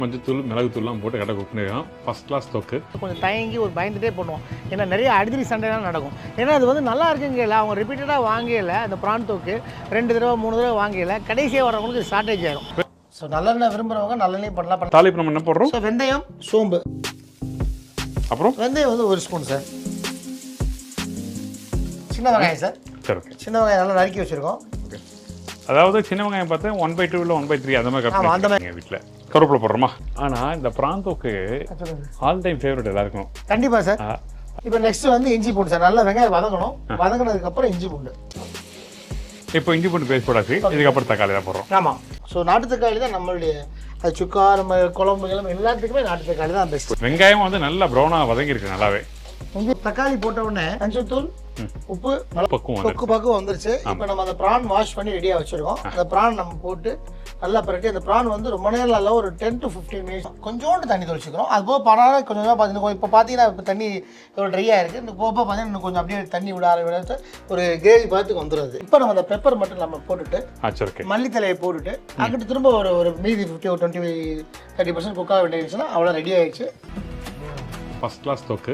மஞ்சத்தூள் மிளகுத்தூள்லாம் போட்டு கடை குக் பண்ணிருக்கோம். ஃபர்ஸ்ட் கிளாஸ் தொக்கு. கொஞ்சம் தயங்கி ஒரு பயந்துட்டே பண்ணுவோம். ஏன்னா நிறைய அடிதடி சண்டைலாம் நடக்கும். ஏன்னா அது வந்து நல்லா இருக்குங்கல, அவங்க ரிப்பீட்டடாக வாங்கல அந்த ப்ரான் தொக்கு 2 தடவை 3 தடவை வாங்கல, கடைசியாக வரவங்களுக்கு ஷார்ட்டேஜ் ஆயிடும். ஸோ நல்லெண்ணெய் விரும்புகிறவங்க நல்லெண்ணெய் பண்ணலாம். தாளிப்பு நம்ம என்ன போடுறோம்? ஸோ வெந்தயம், சோம்பு, அப்புறம் வெந்தயம் வந்து 1 ஸ்பூன் சார். சின்ன வெங்காயம் சார். சரி, ஓகே. சின்ன வெங்காயம் நல்லா நறுக்கி வச்சுருக்கோம். ஓகே. அதாவது சின்ன வெங்காயம் பார்த்தா 1/2 இல்லை 1/3 அந்த மாதிரி ஆமாம், அந்த கட் வீட்டில் கருவேப்பிலை போடுறோமா? ஆனால் இந்த ப்ரான் தொக்கு ஆல் டைம் ஃபேவரட் எல்லாருக்கும். கண்டிப்பாக சார். இப்போ நெக்ஸ்ட் வந்து இஞ்சி பூண்டு சார். நல்லா வெங்காயம் வதங்கணும். வதங்கினதுக்கப்புறம் இஞ்சி பூண்டு. இப்போ இஞ்சி பூண்டு பேஸ்ட் போடாச்சு. இதுக்கப்புறம் தக்காளி தான் போடுறோம். ஆமாம். ஸோ நாட்டு தக்காளி தான் நம்மளுடைய அது சுக்கா, நம்ம குழம்பு கிழம்பு எல்லாத்துக்குமே நாட்டு தக்காளி தான் பெஸ்ட். வெங்காயம் வந்து நல்லா ப்ரௌனாக வதங்கியிருக்கு நல்லாவே. இஞ்சி தக்காளி போட்ட உடனே மஞ்சத்தூள், உப்பு, பக்குவம் வந்துருச்சு. இப்போ நம்ம அந்த ப்ரான் வாஷ் பண்ணி ரெடியாக வச்சுருக்கோம். அந்த ப்ரான் நம்ம போட்டு நல்லா பரட்டி அந்த ப்ரான் வந்து ரொம்ப நேரம் இல்லை, ஒரு 10 to 15 மினிட்ஸ் கொஞ்சோண்டு தண்ணி தெளிச்சுக்கிறோம். அது போக பரவாயில்ல கொஞ்சம் பார்த்தீங்கன்னா இப்போ பார்த்தீங்கன்னா இப்போ தண்ணி ஒரு ட்ரையாக இருக்குது. இந்த போக பார்த்தீங்கன்னா இன்னும் கொஞ்சம் அப்படியே தண்ணி விட ஆரம்பிச்சு ஒரு கிரேவி பார்த்துக்கு வந்துடுது. இப்போ நம்ம அந்த பெப்பர் மட்டும் நம்ம போட்டுட்டு மல்லித்தலையை போட்டுட்டு அங்கிட்டு திரும்ப ஒரு மீதி 50 or 20-30% குக்காக வேண்டியிருந்துச்சுன்னா அவ்வளோ ரெடி ஆகிடுச்சு. ஃபர்ஸ்ட் கிளாஸ் தொக்கு.